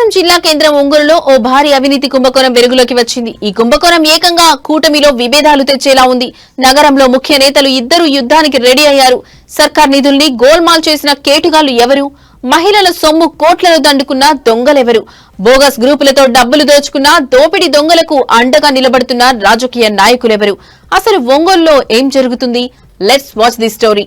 ప్రకాశం జిల్లా కేంద్రం ఒంగోలులో ఓ భారీ అవినీతి కుంభకోణం వెలుగులోకి వచ్చింది. ఈ కుంభకోణం ఏకంగా కూటమిలో విభేదాలు తెచ్చేలా ఉంది. నగరంలో ముఖ్య నేతలు ఇద్దరు యుద్ధానికి రెడీ అయ్యారు. సర్కార్ నిధుల్ని గోల్మాల్ చేసిన కేటుగాళ్లు ఎవరు? మహిళల సొమ్ము కోట్లను దండుకున్న దొంగలెవరు? బోగస్ గ్రూపులతో డబ్బులు దోచుకున్న దోపిడీ దొంగలకు అండగా నిలబడుతున్న రాజకీయ నాయకులెవరు? అసలు ఒంగోలులో ఏం జరుగుతుంది? Let's watch the story.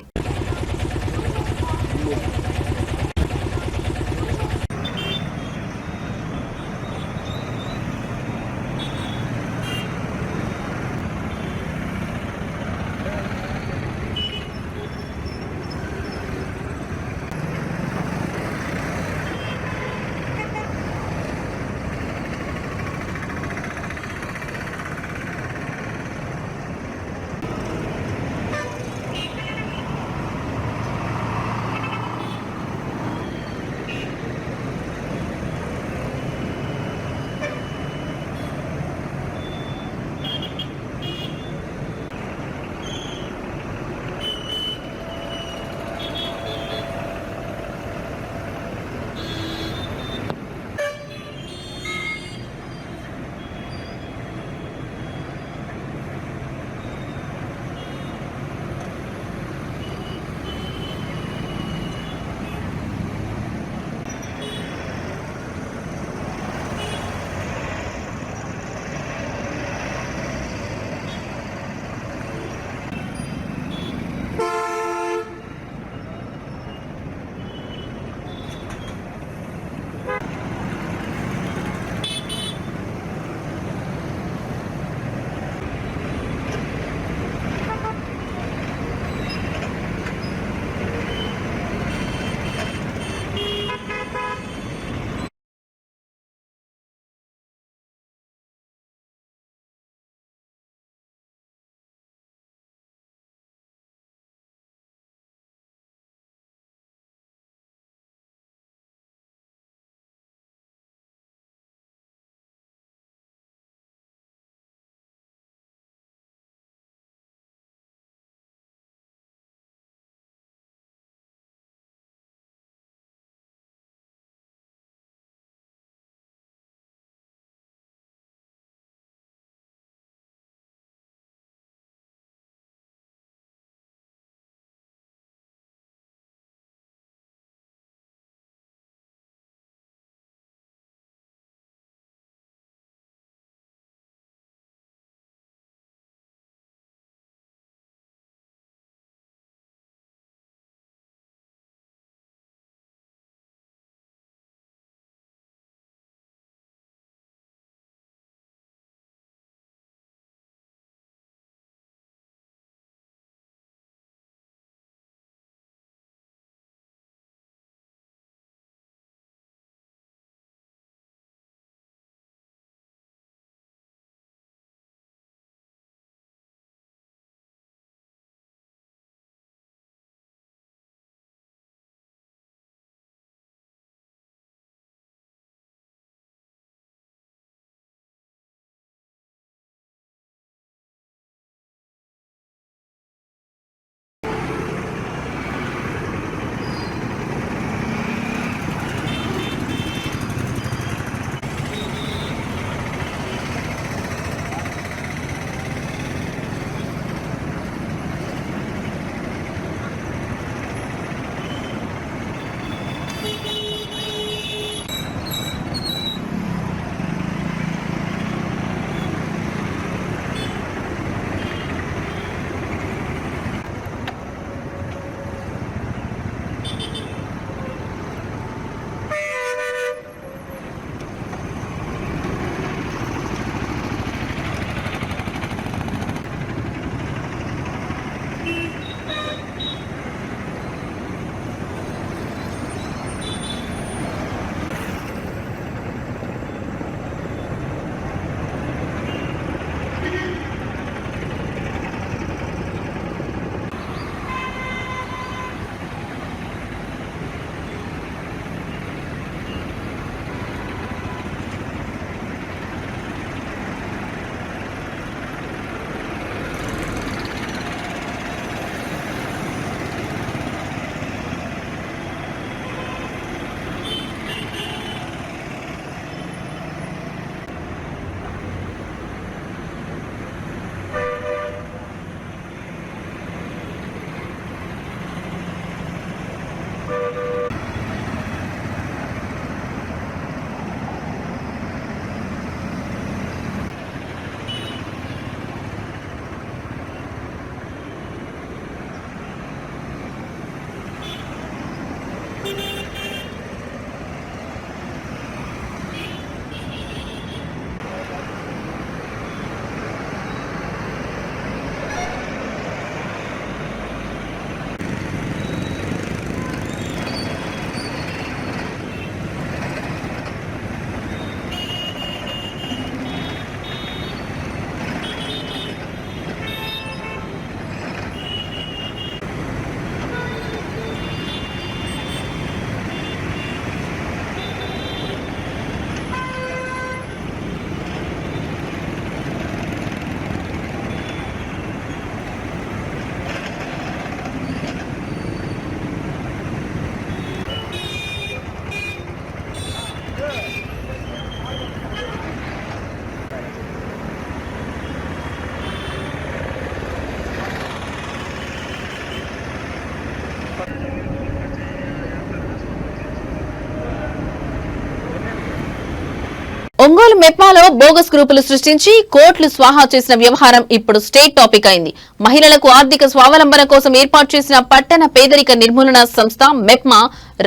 Ongole మెప్మాలో బోగస్ గ్రూపులు సృష్టించి కోట్లు స్వాహా చేసిన వ్యవహారం ఇప్పుడు స్టేట్ టాపిక్ అయింది. మహిళలకు ఆర్థిక స్వావలంబన కోసం ఏర్పాటు చేసిన పట్టణ పేదరిక నిర్మూలన సంస్థ మెప్మా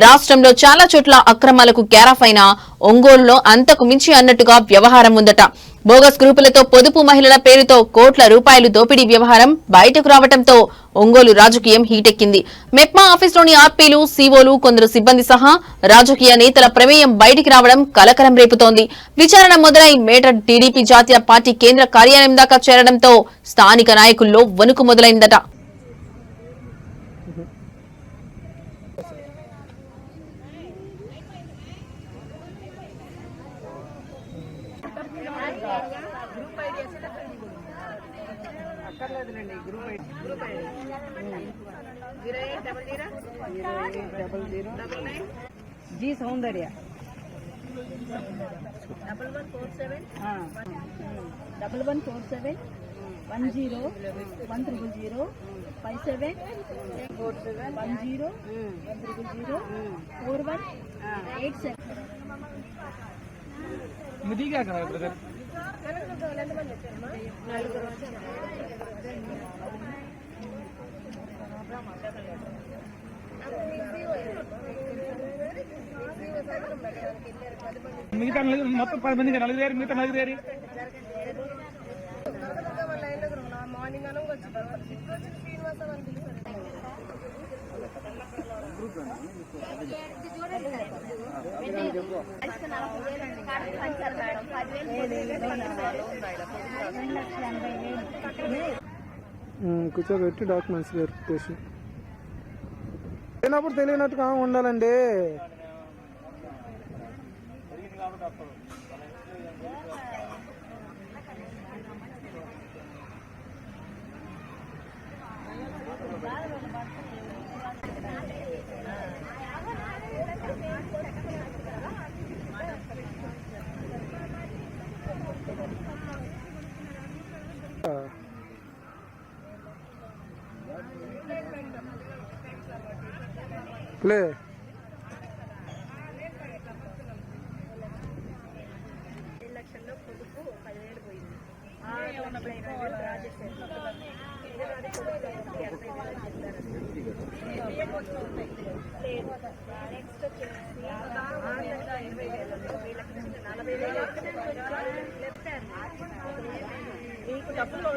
రాష్ట్రంలో చాలా చోట్ల అక్రమాలకు క్యారాఫ్ అయిన ఒంగోలులో అంతకు మించి అన్నట్టుగా వ్యవహారం ఉందట. బోగస్ గ్రూపులతో పొదుపు మహిళల పేరుతో కోట్ల రూపాయలు దోపిడీ వ్యవహారం బయటకు రావడంతో ఒంగోలు రాజకీయం హీటెక్కింది. మెప్మా ఆఫీసులోని ఆర్పీలు, సీఓలు, కొందరు సిబ్బంది సహా రాజకీయ నేతల ప్రమేయం బయటికి రావడం కలకలం రేపుతోంది. విచారణ మొదలై మేటర్ టీడీపీ జాతీయ పార్టీ కేంద్ర కార్యాలయం దాకా చేరడంతో స్థానిక నాయకుల్లో వణుకు మొదలైందట. जी सौंदर्य 1147 10 100 57 10 4187 मुझे क्या करा ब्रदर మిగతా మొత్తం 10 మంది నలుగురు మిగతా నలుగురు కూర్చోబెట్టి డాక్యుమెంట్స్ వెరిఫికేషన్ లేనప్పుడు తెలియనట్టుగా ఉండాలండి. ప్లే డబ్బులు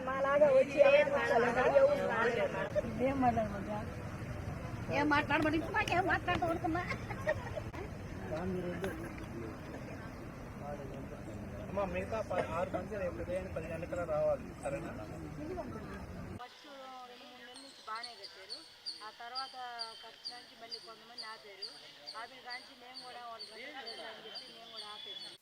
మాలాగా వచ్చి ఏం మాట్లాడమని మాకేం మాట్లాడుతున్నా మిగతా 6 మంది రేపు ఉదయం 10 గంటల రావాలి. సరేనా? ఫస్ట్ 2-3 నెలల నుంచి బాగానే కట్టారు. ఆ తర్వాత ఖర్చు నుంచి మళ్ళీ కొంతమంది ఆపారు. ఆపిన కాంచి మేము కూడా వాళ్ళు కట్టలేదు అని చెప్పి మేము కూడా ఆపేసాం.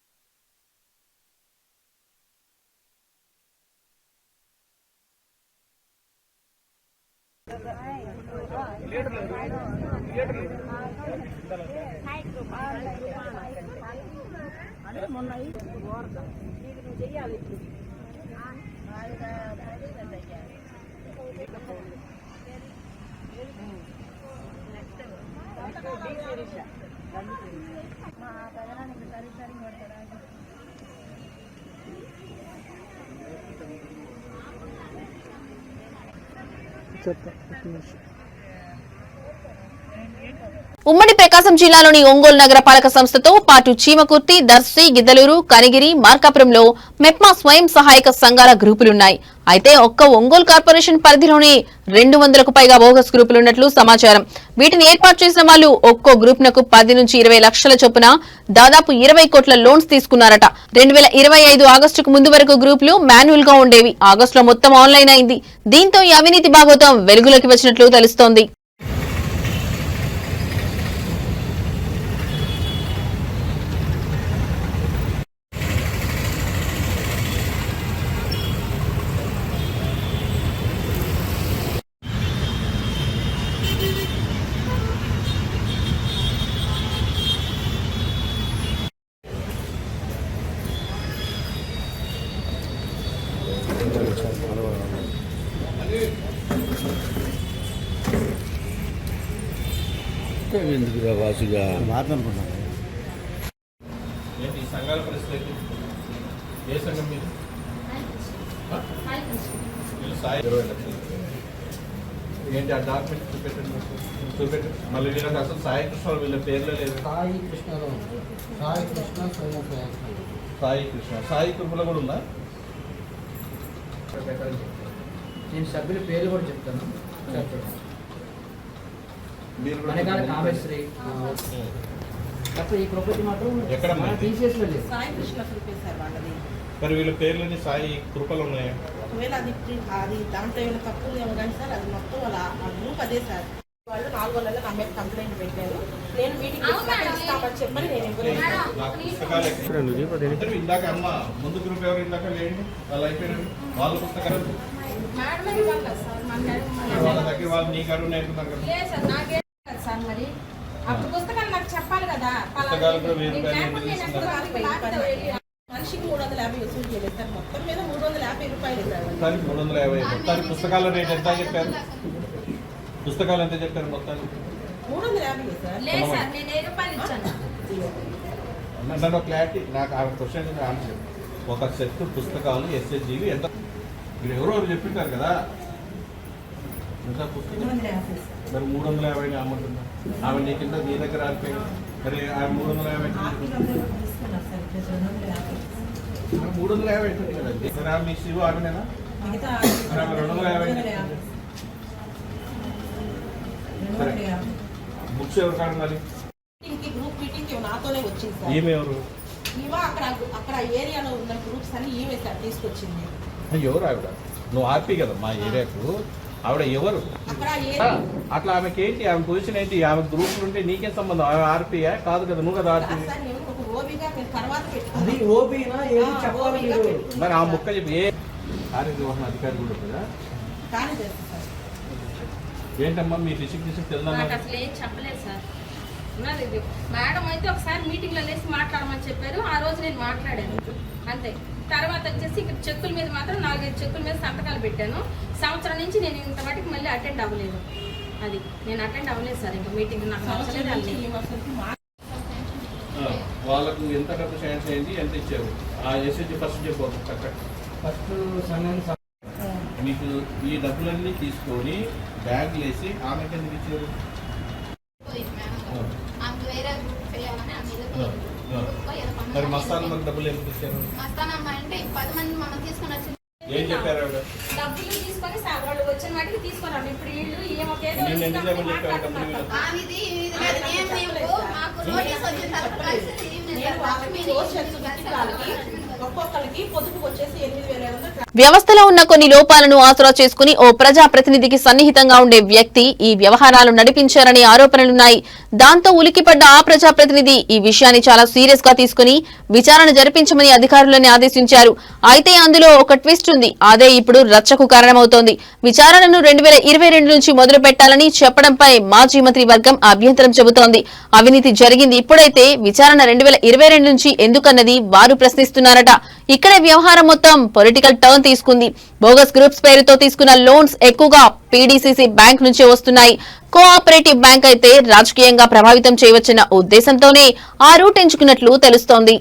మొన్న నువ్వు చెయ్యాలి మా పెదనానికి సరి పడతారా చెప్తా. ఉమ్మడి ప్రకాశం జిల్లాలోని ఒంగోలు నగరపాలక సంస్థతో పాటు చీమకుర్తి, దర్శి, గిద్దలూరు, కనిగిరి, మార్కాపురంలో మెప్మా స్వయం సహాయక సంఘాల గ్రూపులున్నాయి. అయితే ఒక్క ఒంగోలు కార్పొరేషన్ పరిధిలోనే 200కు పైగా బోగస్ గ్రూపులున్నట్లు సమాచారం. వీటిని ఏర్పాటు చేసిన వాళ్లు ఒక్కో గ్రూప్ నకు 10 నుంచి 20 లక్షల చొప్పున దాదాపు 20 కోట్ల లోన్స్ తీసుకున్నారట. 2025 ఆగస్టుకు ముందు వరకు గ్రూపులు మాన్యువల్ గా ఉండేవి. ఆగస్టులో మొత్తం ఆన్లైన్ అయింది. దీంతో ఈ అవినీతి భాగోతం వెలుగులోకి వచ్చినట్లు తెలుస్తోంది. ఎందుకు వాసుగా మాట్లాడుకున్నాను. ఏంటి ఈ సంఘాల పరిస్థితి ఏంటి? ఏ సంఘం మీరు? వీళ్ళు సాయి 20 లక్షలు. ఏంటి ఆ డాక్యుమెంట్ చూపెట్టండి. మళ్ళీ వీళ్ళకి అసలు సాయి కృష్ణ వీళ్ళ పేర్లే లేదు. సాయి కృష్ణలో ఉంది. సాయి కృష్ణ సాయి కృష్ణ సాయి కృపలో కూడా ఉందా? నేను సభ్యుల పేర్లు కూడా చెప్తాను. మీరు కూడా మనకాల కామేశ్వరి అప్పుడు ఈ ప్రాపర్టీ మాత్రం ఎక్కడ మన టీసీఎస్ లో లేదు. సాయి కృష్ణ చూపేశారు వాళ్ళది. మరి వీళ్ళ పేర్లని సాయి కృపలు ఉన్నాయా? ఒకవేళ అది దాంట్లో ఏమైనా తప్పులు ఏమో కానీ సార్ అది మొత్తం వాళ్ళ ఆ గ్రూప్ అదే సార్. వాళ్ళు 4 నెలలకు నా మీద కంప్లైంట్ పెట్టారు. నేను మీటింగ్ ఇస్తామని చెప్పని నేను నాకు పుస్తకాలు ఎక్కడ ఇందాక అమ్మ ముందు గ్రూప్ ఎవరు ఇందాక లేండి వాళ్ళు అయిపోయినారు. వాళ్ళ పుస్తకాలు వాళ్ళ దగ్గర వాళ్ళు నీ కారు నేర్పుతారు కదా. సార్ మరి అప్పుడు పుస్తకాలు నాకు చెప్పాలి కదా. పుస్తకాలు కూడా 1000 రూపాయలు మనిషికి 350 వసూలు చేయలేదు సార్. మొత్తం మీద 350 రూపాయలు సార్. మొత్తానికి 350. మొత్తానికి పుస్తకాల రేట్ ఎంత చెప్పారు? పుస్తకాలు ఎంత చెప్పారు మొత్తానికి? 350 సార్. లేదు సార్, నేను 10 రూపాయలు ఇచ్చాను. నన్ను క్లారిటీ నాకు ఆ క్వశ్చన్ ఆన్సర్. ఒక సెట్ పుస్తకాలు ఎస్ఎస్జీవి ఎంత? మీరు ఎవరో చెప్పింటారు కదా ఎంత పుస్తకం? 350 సార్. మరి 350 అమ్ముతుందా? ఆమె నీ కింద నీ దగ్గర ఆడిపోయింది. మరి ఆమె 350 తీసుకున్నారు సార్. 350 అవుతుంది కదండి. సరే ఆమె మీ శివు ఆమెనేనా? మిగతా మరి ఆమె 250. సరే బుక్స్ ఎవరు కాదు మరి? గ్రూప్ మీటింగ్ నాతోనే వచ్చింది సార్. ఈమె ఎవరు? ఇవా అక్కడ ఏరియాలో ఉన్న గ్రూప్స్ అని ఈమె సార్ తీసుకొచ్చింది. ఎవరు ఆవిడ? నువ్వు ఆర్పీ కదా మా ఏరియాకు. ఆవిడ ఎవరు? అక్కడ అట్లా ఆమెకి ఏంటి? ఆమె పొజిషన్ ఏంటి? ఆమె గ్రూపులు ఉంటే నీకేం సంబంధం? ఆమె ఆర్పీయా కాదు కదా? నువ్వు కదా ఆర్పీ. సార్ నేను ఒక ఓబీగా నేను తర్వాత అది పెట్టుకున్నాను. ఓబీనా ఏది చెప్పాలి మీరు? మరి ఆ ముక్క చెప్పి ఏ కార్యనిర్వహణ అధికారి కూడా కదా? కానీ తెలుసు సార్. ఏంటమ్మా మీ డిస్ట్రిక్ట్ తెలుదా? నాకు అసలు ఏం చెప్పలేదు సార్. ఉన్నది ఇది. మేడం అయితే ఒకసారి మీటింగ్లో లేసి మాట్లాడమని చెప్పారు. ఆ రోజు నేను మాట్లాడాను అంతే. తర్వాత వచ్చేసి ఇక్కడ చెక్కుల మీద మాత్రం 4-5 చెక్కుల మీద సంతకాలు పెట్టాను. సంవత్సరం నుంచి నేను ఇంత వాటికి మళ్ళీ అటెండ్ అవ్వలేదు. అది నేను అటెండ్ అవ్వలేదు సార్. ఇంకా మీటింగ్ నాకు అవసరం లేదు. వాళ్ళకు ఎంత డబ్బు శాంక్షన్ అయింది? ఎంత ఇచ్చారు? ఆ ఎస్ఎస్జీ ఫస్ట్ చెప్పు. ఫస్ట్ సంఘానికి మీకు ఈ డబ్బులన్నీ తీసుకొని బ్యాగ్లు వేసి ఆమెకి ఎందుకు ఇచ్చారు? మరి మస్తాన్ డబ్బులు ఎందుకు ఇచ్చారు? ఏం చెప్పారు ఆవిడ? డబ్బులు తీసుకొని సార్ వాళ్ళు వచ్చిన వాటికి తీసుకున్నాను. ఇప్పుడు వీళ్ళు ఏమొకేదో నేను ఎందుకు చెప్పని చెప్పాను డబ్బులు వీళ్ళు? నేను వాళ్ళకి సోషల్ వాళ్ళకి ఒక్కొక్కరికి పొదుపుకు వచ్చేసి 8,500. వ్యవస్థలో ఉన్న కొన్ని లోపాలను ఆసరా చేసుకుని ఓ ప్రజా ప్రతినిధికి సన్నిహితంగా ఉండే వ్యక్తి ఈ వ్యవహారాలు నడిపించారనే ఆరోపణలున్నాయి. దాంతో ఉలికిపడ్డ ఆ ప్రజా ప్రతినిధి ఈ విషయాన్ని చాలా సీరియస్ గా తీసుకుని విచారణ జరిపించమని అధికారులను ఆదేశించారు. అయితే అందులో ఒక ట్విస్ట్ ఉంది. అదే ఇప్పుడు రచ్చకు కారణమవుతోంది. విచారణను 2022 నుంచి మొదలు పెట్టాలని చెప్పడంపై మాజీ మంత్రి వర్గం అభ్యంతరం చెబుతోంది. అవినీతి జరిగింది ఇప్పుడైతే విచారణ 2022 నుంచి ఎందుకన్నది వారు ప్రశ్నిస్తున్నారట. ఇక్కడే వ్యవహారం మొత్తం పొలిటికల్ టర్న్ తీసుకుంది. బోగస్ గ్రూప్స్ పేరుతో తీసుకున్న లోన్స్ ఎక్కువగా పీడీసీసీ బ్యాంక్ నుంచే వస్తున్నాయి. కోఆపరేటివ్ బ్యాంక్ అయితే రాజకీయంగా ప్రభావితం చేయవచ్చన్న ఉద్దేశంతోనే ఆ రూట్ ఎంచుకున్నట్లు తెలుస్తోంది.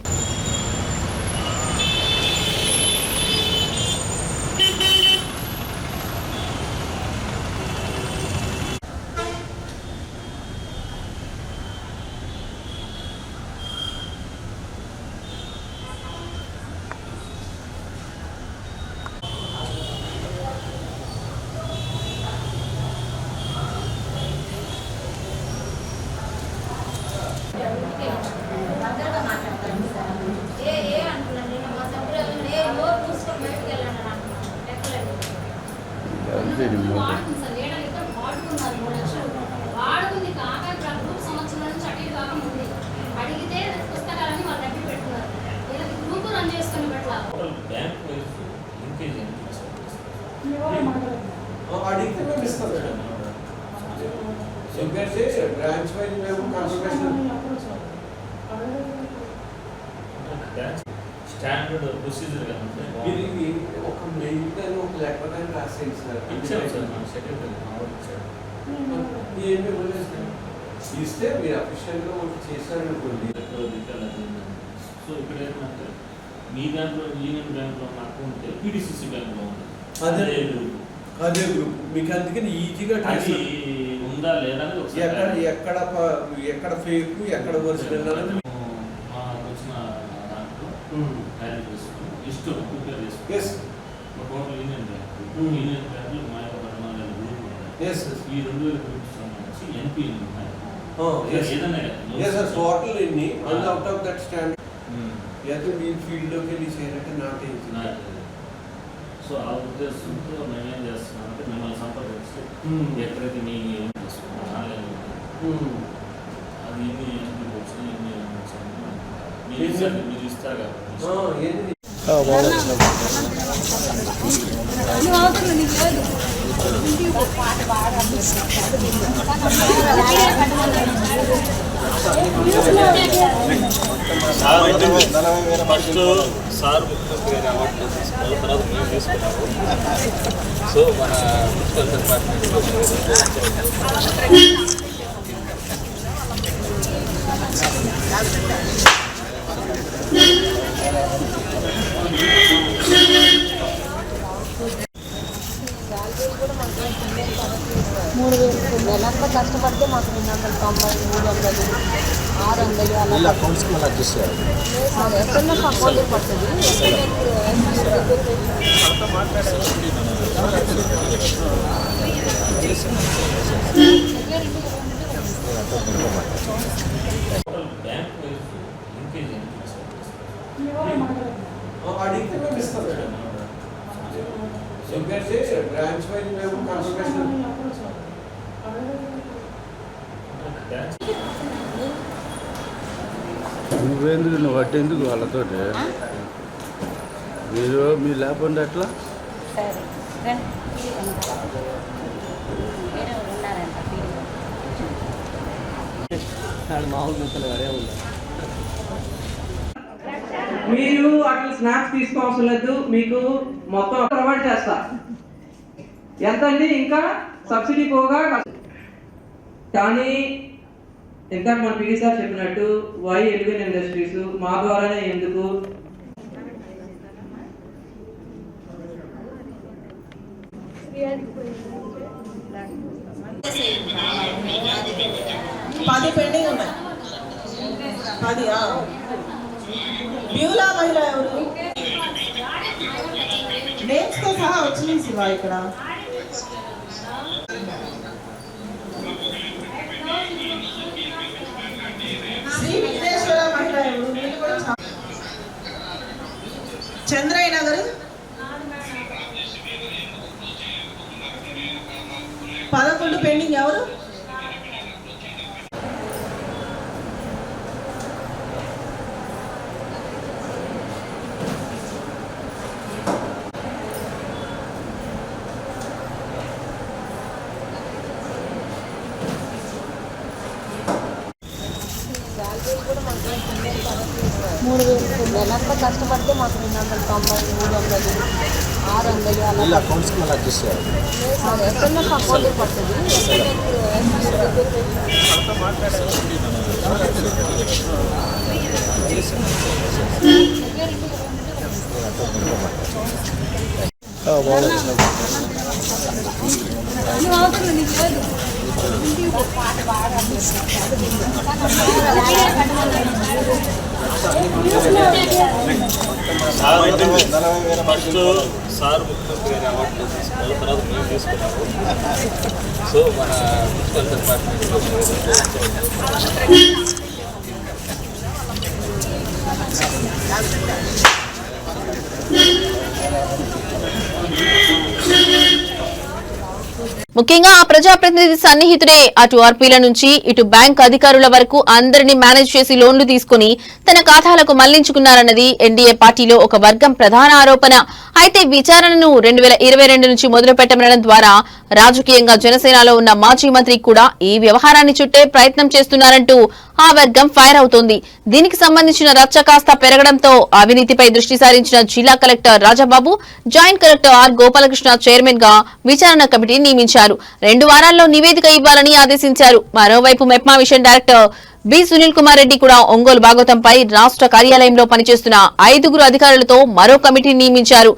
వాడుకుంది కాక గ్రూప్ సంవత్సరం నుంచి అటు కాక ఉంది. అడిగితే పుస్తకాలని వాళ్ళు డబ్బు పెట్టుకున్నారు. వీళ్ళకి గ్రూప్ రన్ చేసుకుని పెట్టాలి. అడిగితే మేము ఇస్తాం మేడం. ఎందుకంటే బ్రాంచ్ వైజ్ మేము కన్సల్టేషన్ స్టాండర్డ్ ప్రొసీజర్ కనుక ఇది ఒక మెయిల్ కానీ ఒక లెటర్ కానీ రాసేయండి సార్. ఇచ్చారు సార్ మన సెక్రటరీ ఇచ్చారు. ఏమి ఇవ్వలేదు సార్. ఇస్తే మీరు అఫీషియల్గా ఒకటి చేశారనుకోండి. సో ఇక్కడ ఏంటంటే మీ దాంట్లో యూనియన్ బ్యాంక్లో ఉన్న అకౌంట్ పీడీసీసీ బ్యాంక్లో ఉంది. అదే గ్రూప్ మీకు అందుకని ఈజీగా అది ఉందా లేదా అని ఒకసారి ఎక్కడ ఫేక్ ఎక్కడ ఒరిజినల్ అనేది మాకు వచ్చిన దాంట్లో తయారు చేసుకుని లిస్ట్ ప్రిపేర్ చేసుకుని ఎస్ టోటల్ యూనియన్ బ్యాంక్ లో మా యొక్క 14 గ్రూపులు ఉన్నాయి. ఎస్ ఈ 2000 గ్రూప్స్ సంబంధించి ఎన్పీ ఉన్నాయి. ఏదైనా టోటల్ ఎన్ని and out of that stand లేదా మీ ఫీల్డ్లోకి వెళ్ళి చేయాలంటే నాటే సో ఆ ఉద్దేశంతో మేమేం చేస్తున్నామంటే మిమ్మల్ని సంప్రదించి ఎక్కడైతే మీ ఆన్లైన్ అది ఎన్ని వచ్చినాయి ఎన్ని మీరు ఇస్తారు కాబట్టి ఏంటి ఫస్ట్ సార్ ముఖ్యమంత్రి గారి అవార్డు తీసుకున్నారు, తర్వాత మేము తీసుకున్నాము. సో మన మున్సిపల్ నెలంతా కష్టపడితే మాకు 290, 300, 600 అలా అకౌంట్స్కి మళ్ళీ అడ్జస్ట్ చేయాలి. ఎస్ఎంఎస్ అకౌంట్ పడుతుంది. బ్యాంక్ వైజ్ లింకేజ్ అడిగితే మేము ఇస్తాం మేడం. ఎందుకంటే బ్రాంచ్ వైజ్ మేము కన్ఫర్మేషన్ నువ్వెందుకు నువ్వు అట్టెందుకు వాళ్ళతో మీరు లేకుండా ఎట్లా మీరు అట్లా స్నాక్స్ తీసుకోవాల్సిన లేదు, మీకు మొత్తం ప్రొవైడ్ చేస్తా. ఎంత అండి ఇంకా సబ్సిడీ పోగా. కానీ ఇంకా మన పిడి సార్ చెప్పినట్టు వై ఎలివెన్ ఇండస్ట్రీస్ మా ద్వారానే ఎందుకు పెండింగ్ ఉన్నాయి. 10 బ్యూలా మహిళ ఎవరు నేమ్స్ తో సహా వచ్చింది శివ ఇక్కడ. శ్రీ విఘ్నేశ్వర మహిళ ఎవరు వీళ్ళు కూడా చంద్రయ్య నగర్ 11 పెండింగ్ ఎవరు నెలంతా కష్టపడితే మాకు 290, 300, 600 అలా అకౌంట్స్కి మళ్ళీ అడ్జస్ట్ చేయాలి. ఎస్ఎంఎస్ అకౌంట్ పడుతుంది. ఫస్ట్ సార్ ముఖ్యమంత్రి గారి అవార్డు తీసుకున్నారు, తర్వాత మేము తీసుకున్నాము. సో మన మున్సిపల్ ముఖ్యంగా ఆ ప్రజాప్రతినిధి సన్నిహితుడే అటు ఆర్పీల నుంచి ఇటు బ్యాంక్ అధికారుల వరకు అందరినీ మేనేజ్ చేసి లోన్లు తీసుకుని తన ఖాతాలకు మళ్లించుకున్నారన్నది ఎన్డీఏ పార్టీలో ఒక వర్గం ప్రధాన ఆరోపణ. అయితే విచారణను 2022 నుంచి మొదలు పెట్టడం ద్వారా రాజకీయంగా జనసేనలో ఉన్న మాజీ మంత్రి కూడా ఈ వ్యవహారాన్ని చుట్టే ప్రయత్నం చేస్తున్నారంటూ ఆ వర్గం ఫైర్ అవుతోంది. దీనికి సంబంధించిన రచ్చ కాస్త పెరగడంతో అవినీతిపై దృష్టి సారించిన జిల్లా collector Rajababu joint collector R Gopalakrishna chairman గా విచారణ కమిటీ నియమించారు. 2 వారాల్లో నివేదిక ఇవ్వాలని ఆదేశించారు. మరోవైపు MEPMA mission director B Sunil Kumar Reddy కూడా ఒంగోలు భాగవతంపై రాష్ట్ర కార్యాలయంలో పనిచేస్తున్న 5 అధికారులతో మరో కమిటీ నియమించారు.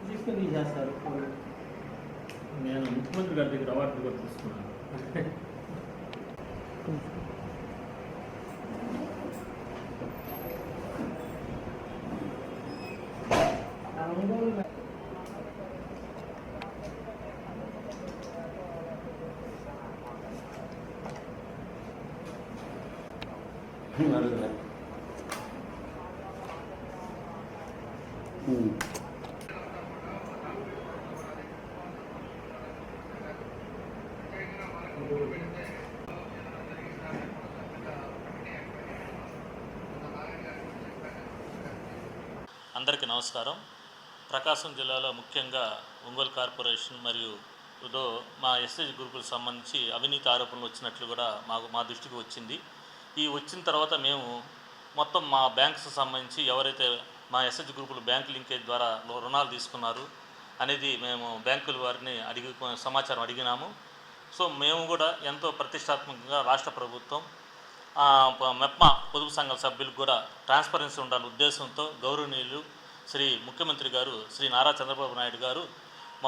తీసుకొని చేస్తారు. నేను ముఖ్యమంత్రి గారి దగ్గర అవార్డు కూడా తీసుకున్నాను. అందరికీ నమస్కారం. ప్రకాశం జిల్లాలో ముఖ్యంగా ఒంగోలు కార్పొరేషన్ మరియు మా ఎస్ఎస్జి గ్రూపులకు సంబంధించి అవినీతి ఆరోపణలు వచ్చినట్లు కూడా మా దృష్టికి వచ్చింది. ఈ వచ్చిన తర్వాత మేము మొత్తం మా బ్యాంక్స్ సంబంధించి ఎవరైతే మా ఎస్ఎస్జి గ్రూపులు బ్యాంక్ లింకేజ్ ద్వారా రుణాలు తీసుకున్నారు అనేది మేము బ్యాంకుల వారిని సమాచారం అడిగినాము. సో మేము కూడా ఎంతో ప్రతిష్టాత్మకంగా రాష్ట్ర ప్రభుత్వం మెప్మా పొదుపు సంఘాల సభ్యులకు కూడా ట్రాన్స్పరెన్సీ ఉండాలనే ఉద్దేశంతో గౌరవనీయులు శ్రీ ముఖ్యమంత్రి గారు శ్రీ నారా చంద్రబాబు నాయుడు గారు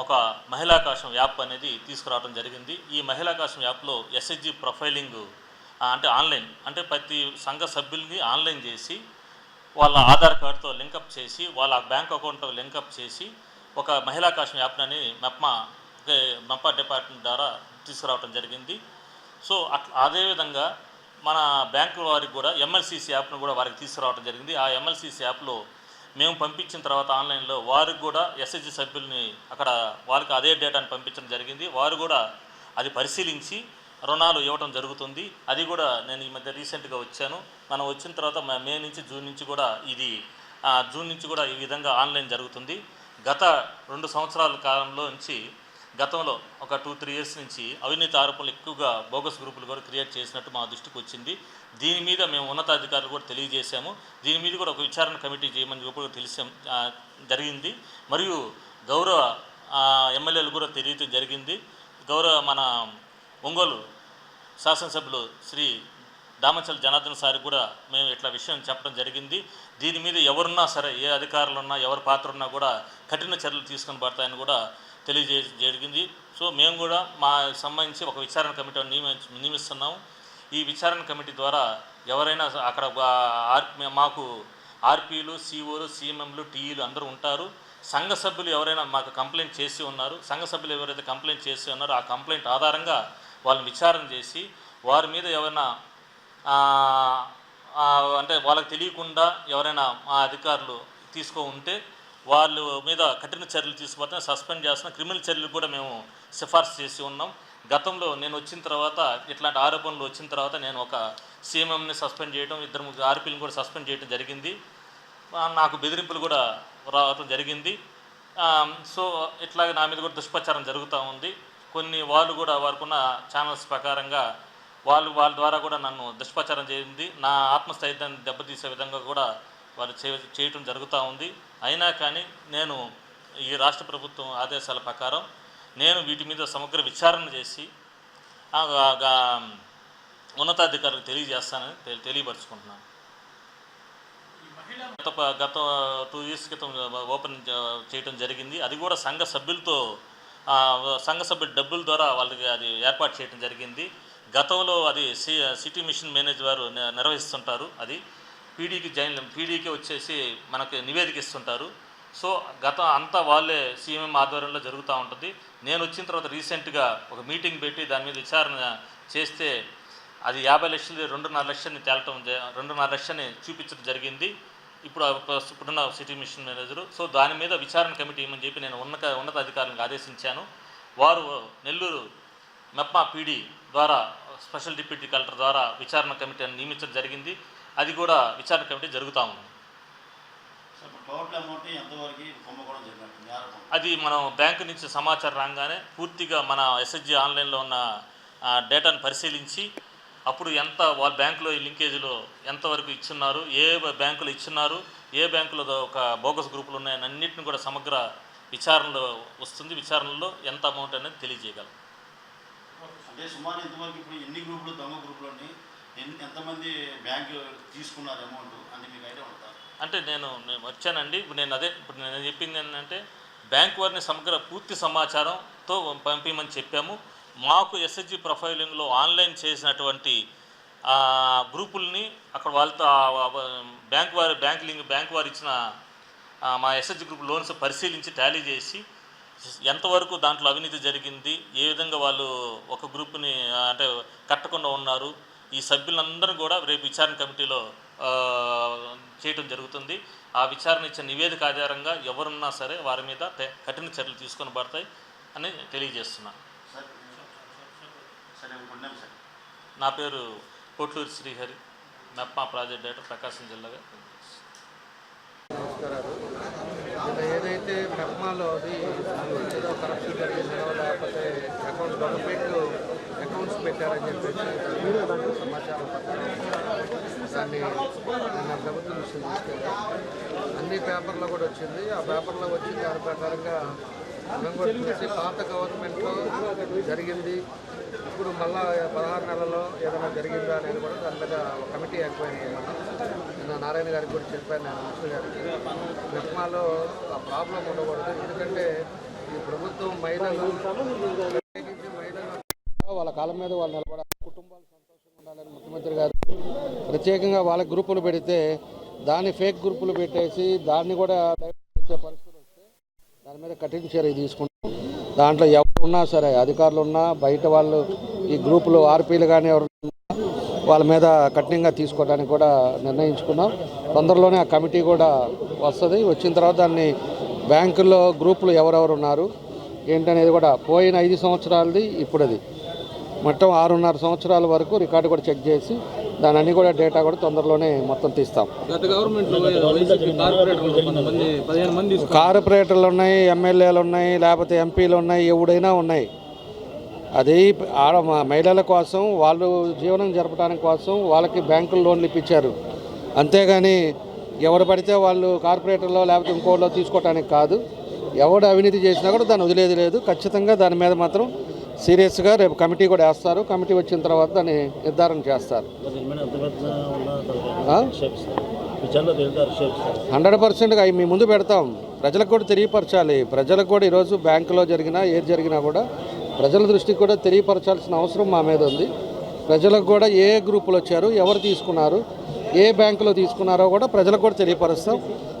ఒక మహిళాకాశం యాప్ అనేది తీసుకురావడం జరిగింది. ఈ మహిళాకాశం యాప్లో ఎస్ఎస్జి ప్రొఫైలింగ్ అంటే ఆన్లైన్, అంటే ప్రతి సంఘ సభ్యుల్ని ఆన్లైన్ చేసి వాళ్ళ ఆధార్ కార్డుతో లింకప్ చేసి వాళ్ళ బ్యాంక్ అకౌంట్తో లింకప్ చేసి ఒక మహిళాకాశం యాప్ని మెప్మా డిపార్ట్మెంట్ ద్వారా తీసుకురావడం జరిగింది. సో అదేవిధంగా మన బ్యాంకు వారికి కూడా ఎంఎల్సిసి యాప్ను కూడా వారికి తీసుకురావడం జరిగింది. ఆ ఎంఎల్సిసి యాప్లో మేము పంపించిన తర్వాత ఆన్లైన్లో వారికి కూడా ఎస్ఎస్జి సభ్యుల్ని అక్కడ వాళ్ళకి అదే డేటాను పంపించడం జరిగింది. వారు కూడా అది పరిశీలించి రుణాలు ఇవ్వడం జరుగుతుంది. అది కూడా నేను ఈ మధ్య రీసెంట్గా వచ్చాను. మనం వచ్చిన తర్వాత మే నుంచి జూన్ నుంచి కూడా జూన్ నుంచి కూడా ఈ విధంగా ఆన్లైన్ జరుగుతుంది. గత 2 సంవత్సరాల కాలంలో నుంచి గతంలో ఒక 2-3 ఇయర్స్ నుంచి అవినీతి ఆరోపణలు ఎక్కువగా బోగస్ గ్రూపులు కూడా క్రియేట్ చేసినట్టు మా దృష్టికి వచ్చింది. దీని మీద మేము ఉన్నతాధికారులు కూడా తెలియజేశాము. దీని మీద కూడా ఒక విచారణ కమిటీ చేయమని కూడా జరిగింది. మరియు గౌరవ ఎమ్మెల్యేలు కూడా తెలియటం జరిగింది. గౌరవ మన ఒంగోలు శాసనసభ్యులు శ్రీ దామచల జనార్దన్ సార్ కూడా మేము ఇట్లా విషయం చెప్పడం జరిగింది. దీని మీద ఎవరున్నా సరే, ఏ అధికారులు ఉన్నా, ఎవరి పాత్ర ఉన్నా కూడా కఠిన చర్యలు తీసుకొని పడతాయని కూడా జరిగింది. సో మేము కూడా మా సంబంధించి ఒక విచారణ కమిటీ నియమిస్తున్నాము. ఈ విచారణ కమిటీ ద్వారా ఎవరైనా అక్కడ మాకు ఆర్పీలు, సిఓలు, సిఎంఎంలు, టీఈలు అందరూ ఉంటారు. సంఘ సభ్యులు ఎవరైనా మాకు కంప్లైంట్ చేసి ఉన్నారు, సంఘ సభ్యులు ఎవరైతే కంప్లైంట్ చేసి ఉన్నారో ఆ కంప్లైంట్ ఆధారంగా వాళ్ళని విచారణ చేసి వారి మీద ఎవరైనా అంటే వాళ్ళకి తెలియకుండా ఎవరైనా మా అధికారులు ఉంటే వాళ్ళ మీద కఠిన చర్యలు తీసుకుపోతే సస్పెండ్ చేస్తున్న క్రిమినల్ చర్యలు కూడా మేము సిఫార్సు చేసి ఉన్నాం. గతంలో నేను వచ్చిన తర్వాత ఇట్లాంటి ఆరోపణలు వచ్చిన తర్వాత నేను ఒక సీఎంఎంని సస్పెండ్ చేయడం, 2-3 ఆర్పీలను కూడా సస్పెండ్ చేయడం జరిగింది. నాకు బెదిరింపులు కూడా రావడం జరిగింది. సో ఇట్లాగే నా మీద కూడా దుష్ప్రచారం జరుగుతూ ఉంది. కొన్ని వాళ్ళు కూడా వారికున్న ఛానల్స్ ప్రకారంగా వాళ్ళ ద్వారా కూడా నన్ను దుష్ప్రచారం చేయింది. నా ఆత్మస్థైర్యాన్ని దెబ్బతీసే విధంగా కూడా వాళ్ళు చేయటం జరుగుతూ ఉంది. అయినా కానీ నేను ఈ రాష్ట్ర ప్రభుత్వం ఆదేశాల ప్రకారం నేను వీటి మీద సమగ్ర విచారణ చేసి ఉన్నతాధికారులకు తెలియజేస్తానని తెలియపరుచుకుంటున్నాను. గత 2 ఇయర్స్ క్రితం ఓపెన్ చేయడం జరిగింది. అది కూడా సంఘ సభ్యుల డబ్బుల ద్వారా వాళ్ళకి అది ఏర్పాటు చేయడం జరిగింది. గతంలో అది సిటీ మిషన్ మేనేజర్ వారు నిర్వహిస్తుంటారు. అది పీడీకి వచ్చేసి మనకి నివేదిక ఇస్తుంటారు. సో అంతా వాళ్ళే సీఎం ఆధ్వర్యంలో జరుగుతూ ఉంటుంది. నేను వచ్చిన తర్వాత రీసెంట్గా ఒక మీటింగ్ పెట్టి దాని మీద విచారణ చేస్తే అది 50 లక్షలు 2.5 లక్షల్ని 2.5 లక్షల్ని చూపించడం జరిగింది. ఇప్పుడున్న సిటీ మిషన్ మేనేజరు. సో దాని మీద విచారణ కమిటీ ఏమని చెప్పి నేను ఉన్నతాధికారులకు ఆదేశించాను. వారు నెల్లూరు మెప్మా పీడీ ద్వారా స్పెషల్ డిప్యూటీ కలెక్టర్ ద్వారా విచారణ కమిటీని నియమించడం జరిగింది. అది కూడా విచారణ కమిటీ జరుగుతూ ఉంది. అది మనం బ్యాంకు నుంచి సమాచారం రాగానే పూర్తిగా మన ఎస్ఎస్జి ఆన్లైన్లో ఉన్న డేటాను పరిశీలించి అప్పుడు ఎంత వాళ్ళ బ్యాంకులో ఈ లింకేజీలో ఎంతవరకు ఇచ్చున్నారు, ఏ బ్యాంకులు ఇచ్చున్నారు, ఏ బ్యాంకులో ఒక బోగస్ గ్రూపులు ఉన్నాయని అన్నింటిని కూడా సమగ్ర విచారణలో వస్తుంది. విచారణలో ఎంత అమౌంట్ అనేది తెలియజేయగలం. అంటే సుమారు ఇంతవరకు ఇప్పుడు ఎన్ని గ్రూపులు దొంగ గ్రూపులని ఎంతమంది బ్యాంకు తీసుకున్నారు అమౌంట్ అంటే మీకు ఐడియా ఉంటుందా? అంటే నేను వచ్చానండి. ఇప్పుడు నేను చెప్పింది ఏంటంటే బ్యాంక్ వారిని సమగ్ర పూర్తి సమాచారంతో పంపించమని చెప్పాము. మాకు ఎస్ఎస్జి ప్రొఫైలింగ్లో ఆన్లైన్ చేసినటువంటి గ్రూపుల్ని అక్కడ వాళ్ళతో బ్యాంక్ వారు ఇచ్చిన మా ఎస్ఎస్జి గ్రూప్ లోన్స్ పరిశీలించి టాలీ చేసి ఎంతవరకు దాంట్లో అవినీతి జరిగింది, ఏ విధంగా వాళ్ళు ఒక గ్రూప్ని అంటే కట్టకుండా ఉన్నారు, ఈ సభ్యులందరూ కూడా రేపు విచారణ కమిటీలో చేయటం జరుగుతుంది. ఆ విచారణ ఇచ్చిన నివేదిక ఆధారంగా ఎవరున్నా సరే వారి మీద కఠిన చర్యలు తీసుకొని పడతాయి అని తెలియజేస్తున్నాను. నా పేరు కోట్లూరి శ్రీహరి, మెప్మా ప్రాజెక్ట్ డైరెక్టర్, ప్రకాశం జిల్లాగా. నమస్కారాలు. ఏదైతే మెప్మాలో ఏదో కరప్షన్ జరిగిందో లేకపోతే అకౌంట్స్ పెట్టారని చెప్పేసి సమాచారం దాన్ని నిన్న ప్రభుత్వం దృష్టి తీసుకెళ్ళాం. అన్ని పేపర్లో కూడా వచ్చింది. ఆ పేపర్లో వచ్చి దాని ప్రకారంగా మేము కూడా చూసి పాత గవర్నమెంట్లో జరిగింది, ఇప్పుడు మళ్ళా 16 నెలల్లో ఏదైనా జరిగిందా అనేది కూడా దాని మీద కమిటీ ఎంక్వైరీ చేయమని నిన్న నారాయణ గారికి కూడా చెప్పాను. నేను మినిస్టర్ గారికి మెప్మాలో ఆ ప్రాబ్లం ఉండకూడదు. ఎందుకంటే ఈ ప్రభుత్వం మహిళలు వాళ్ళ కాలం మీద వాళ్ళు నిలబడాలి, కుటుంబాలు సంతోషంగా ఉండాలని ముఖ్యమంత్రి గారు ప్రత్యేకంగా వాళ్ళ గ్రూపులు పెడితే దాన్ని ఫేక్ గ్రూపులు పెట్టేసి దాన్ని కూడా డైవర్ట్ చేసే పరిస్థితులు వస్తే దాని మీద కఠిన చర్య తీసుకుంటాం. దాంట్లో ఎవరు ఉన్నా సరే, అధికారులు ఉన్నా, బయట వాళ్ళు ఈ గ్రూపులు ఆర్పీలు కానీ ఎవరు వాళ్ళ మీద కఠినంగా తీసుకోవడానికి కూడా నిర్ణయించుకున్నాం. తొందరలోనే ఆ కమిటీ కూడా వస్తుంది. వచ్చిన తర్వాత దాన్ని బ్యాంకుల్లో గ్రూపులు ఎవరెవరు ఉన్నారు ఏంటనేది కూడా పోయిన 5 సంవత్సరాలది ఇప్పుడు అది మొత్తం 6.5 సంవత్సరాల వరకు రికార్డు కూడా చెక్ చేసి దాని అన్ని కూడా డేటా కూడా తొందరలోనే మొత్తం తీస్తాం. కార్పొరేటర్లు ఉన్నాయి, ఎమ్మెల్యేలు ఉన్నాయి, లేకపోతే ఎంపీలు ఉన్నాయి, ఎవడైనా ఉన్నాయి. అది మహిళల కోసం, వాళ్ళు జీవనం జరపడానికి కోసం వాళ్ళకి బ్యాంకులు లోన్లు ఇప్పించారు. అంతేగాని ఎవరు పడితే వాళ్ళు కార్పొరేటర్లో లేకపోతే ఇంకోలో తీసుకోవడానికి కాదు. ఎవడు అవినీతి చేసినా కూడా దాన్ని వదిలేది లేదు. ఖచ్చితంగా దాని మీద మాత్రం సీరియస్గా రేపు కమిటీ కూడా వేస్తారు. కమిటీ వచ్చిన తర్వాత దాన్ని నిర్ధారణ చేస్తారు. 100% అవి మీ ముందు పెడతాం. ప్రజలకు కూడా తెలియపరచాలి. ప్రజలకు కూడా ఈరోజు బ్యాంకులో జరిగినా ఏది జరిగినా కూడా ప్రజల దృష్టికి కూడా తెలియపరచాల్సిన అవసరం మా మీద ఉంది. ప్రజలకు కూడా ఏ గ్రూపులు వచ్చారు, ఎవరు తీసుకున్నారు, ఏ బ్యాంకులో తీసుకున్నారో కూడా ప్రజలకు కూడా తెలియపరుస్తాం.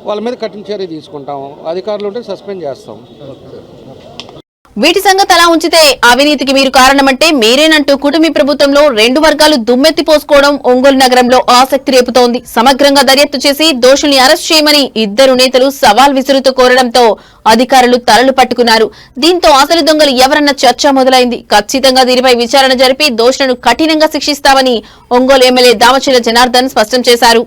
వాళ్ళ మీద కఠిన చర్య తీసుకుంటాం. అధికారులు ఉంటే సస్పెండ్ చేస్తాం. వీటి సంగతి అలా ఉంచితే అవినీతికి మీరు కారణమంటే మీరేనంటూ కూటమి ప్రభుత్వంలో 2 వర్గాలు దుమ్మెత్తిపోసుకోవడం ఒంగోలు నగరంలో ఆసక్తి రేపుతోంది. సమగ్రంగా దర్యాప్తు చేసి దోషుల్ని అరెస్ట్ చేయమని ఇద్దరు నేతలు సవాల్ విసురుతూ కోరడంతో అధికారులు తలలు పట్టుకున్నారు. దీంతో అసలు దొంగలు ఎవరన్న చర్చ మొదలైంది. ఖచ్చితంగా దీనిపై విచారణ జరిపి దోషులను కఠినంగా శిక్షిస్తామని ఒంగోలు ఎమ్మెల్యే దామచర్ల జనార్దన్ స్పష్టం చేశారు.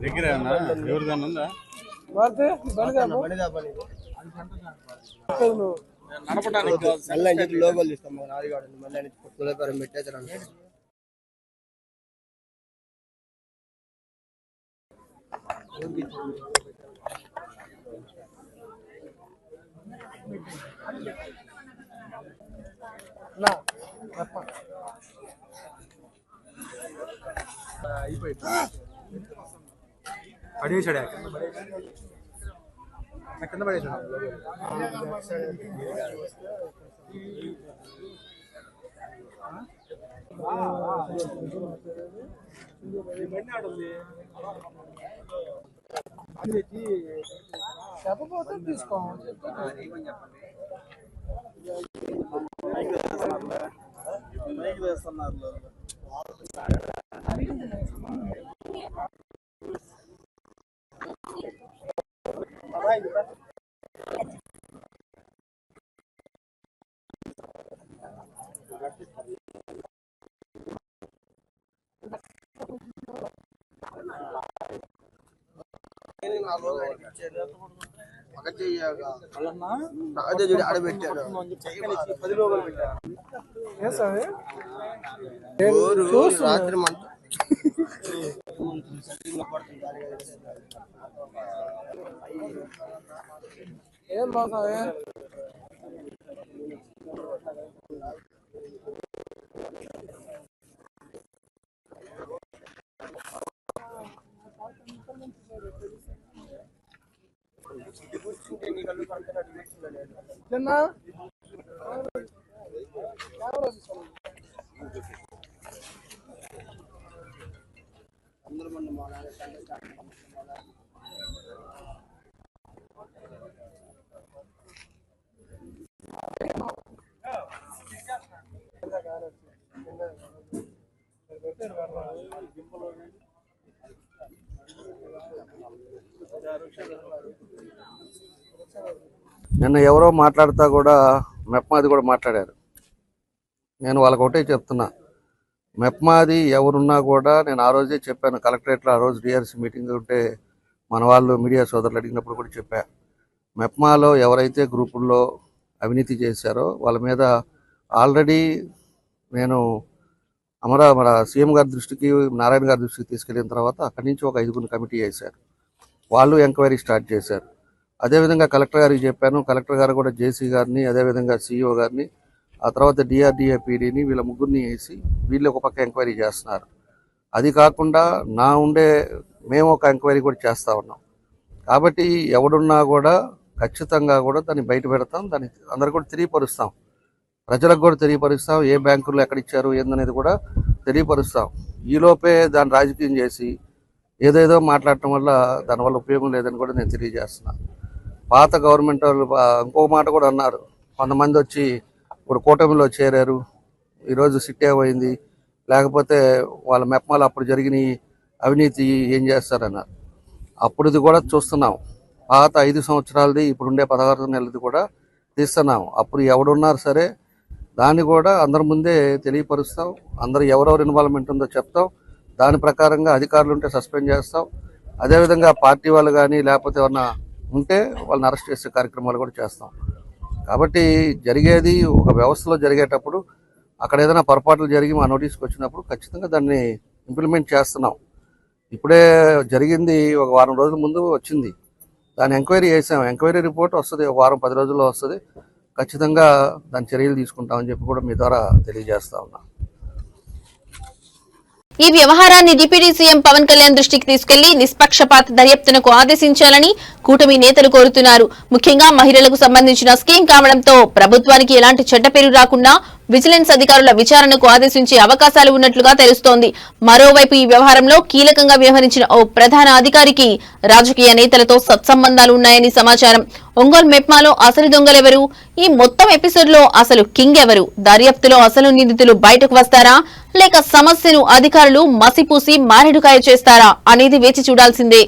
దగ్గర ఎవరిదన్నా ఉందా? నడపడానికి లోగోలు ఇస్తాం. పెట్టేసారు. పడేసాడు కింద పడేసాడు. చెప్పబోతే తీసుకోవాలి. ఆడబెట్టారు 10 లోపల పెట్టారు. రాత్రి మంట నిన్న ఎవరో మాట్లాడుతా కూడా మెప్మాది కూడా మాట్లాడారు. నేను వాళ్ళకి ఒకటే చెప్తున్నా, మెప్మాది ఎవరున్నా కూడా నేను ఆ రోజే చెప్పాను. కలెక్టరేట్లో ఆ రోజు డిఆర్సీ మీటింగ్ ఉంటే మన వాళ్ళు మీడియా సోదరులు అడిగినప్పుడు కూడా చెప్పా, మెప్మాలో ఎవరైతే గ్రూపుల్లో అవినీతి చేశారో వాళ్ళ మీద ఆల్రెడీ నేను మన సీఎం గారి దృష్టికి, నారాయణ గారి దృష్టికి తీసుకెళ్ళిన తర్వాత అక్కడి నుంచి ఒక 5 కమిటీ వేశారు. వాళ్ళు ఎంక్వైరీ స్టార్ట్ చేశారు. అదేవిధంగా కలెక్టర్ గారికి చెప్పాను. కలెక్టర్ గారు కూడా జేసీ గారిని, అదేవిధంగా సిఇఓ గారిని, ఆ తర్వాత డిఆర్డిఏ పీడీని, వీళ్ళ ముగ్గురిని వేసి వీళ్ళు ఒక పక్క ఎంక్వైరీ చేస్తున్నారు. అది కాకుండా మేము ఒక ఎంక్వైరీ కూడా చేస్తూ ఉన్నాం. కాబట్టి ఎవడున్నా కూడా ఖచ్చితంగా కూడా దాన్ని బయట పెడతాం, దాన్ని అందరు కూడా తెలియపరుస్తాం, ప్రజలకు కూడా తెలియపరుస్తాం, ఏ బ్యాంకుల్లో ఎక్కడిచ్చారు ఏందనేది కూడా తెలియపరుస్తాం. ఈలోపే దాన్ని రాజకీయం చేసి ఏదేదో మాట్లాడటం వల్ల దానివల్ల ఉపయోగం లేదని కూడా నేను తెలియజేస్తున్నాను. పాత గవర్నమెంట్ వాళ్ళు ఇంకొక మాట కూడా అన్నారు, కొంతమంది వచ్చి ఇప్పుడు కూటమిలో చేరారు, ఈరోజు సిట్ ఏమైంది, లేకపోతే వాళ్ళ మెప్మాలు అప్పుడు జరిగిన అవినీతి ఏం చేస్తారన్నారు. అప్పుడుది కూడా చూస్తున్నాం. పాత 5 సంవత్సరాలది, ఇప్పుడుండే 16 నెలలది కూడా తీస్తున్నాం. అప్పుడు ఎవడున్నారు సరే దాన్ని కూడా అందరి ముందే తెలియపరుస్తాం. అందరూ ఎవరెవరు ఇన్వాల్వ్మెంట్ ఉందో చెప్తాం. దాని ప్రకారంగా అధికారులు ఉంటే సస్పెండ్ చేస్తాం. అదేవిధంగా పార్టీ వాళ్ళు కానీ లేకపోతే ఏమన్నా ఉంటే వాళ్ళని అరెస్ట్ చేసే కార్యక్రమాలు కూడా చేస్తాం. కాబట్టి జరిగేది ఒక వ్యవస్థలో జరిగేటప్పుడు అక్కడ ఏదైనా పొరపాట్లు జరిగి మా నోటీస్కి వచ్చినప్పుడు ఖచ్చితంగా దాన్ని ఇంప్లిమెంట్ చేస్తున్నాం. ఇప్పుడే జరిగింది, ఒక వారం రోజుల ముందు వచ్చింది, దాన్ని ఎంక్వైరీ చేసాం. ఎంక్వైరీ రిపోర్ట్ వస్తుంది, ఒక వారం 10 రోజుల్లో వస్తుంది. ఖచ్చితంగా దాని చర్యలు తీసుకుంటామని చెప్పి కూడా మీ ద్వారా తెలియజేస్తా ఉన్నా. ఈ వ్యవహారాన్ని డిప్యూటీ సీఎం పవన్ కళ్యాణ్ దృష్టికి తీసుకెళ్లి నిష్పక్షపాత దర్యాప్తునకు ఆదేశించాలని కూటమి నేతలు కోరుతున్నారు. ముఖ్యంగా మహిళలకు సంబంధించిన స్కీమ్ కావడంతో ప్రభుత్వానికి ఎలాంటి చెడ్డ పేరు రాకుండా విజిలెన్స్ అధికారుల విచారణకు ఆదేశించే అవకాశాలు ఉన్నట్లుగా తెలుస్తోంది. మరోవైపు ఈ వ్యవహారంలో కీలకంగా వ్యవహరించిన ఓ ప్రధాన అధికారికి రాజకీయ నేతలతో సత్సంబంధాలు ఉన్నాయని సమాచారం. ఒంగోలు మెప్మాలో అసలు దొంగలెవరు? ఈ మొత్తం ఎపిసోడ్ లో అసలు కింగ్ ఎవరు? దర్యాప్తులో అసలు నిందితులు బయటకు వస్తారా, లేక సమస్యను అధికారులు మసిపూసి మారేడుకాయ చేస్తారా అనేది వేచి చూడాల్సిందే.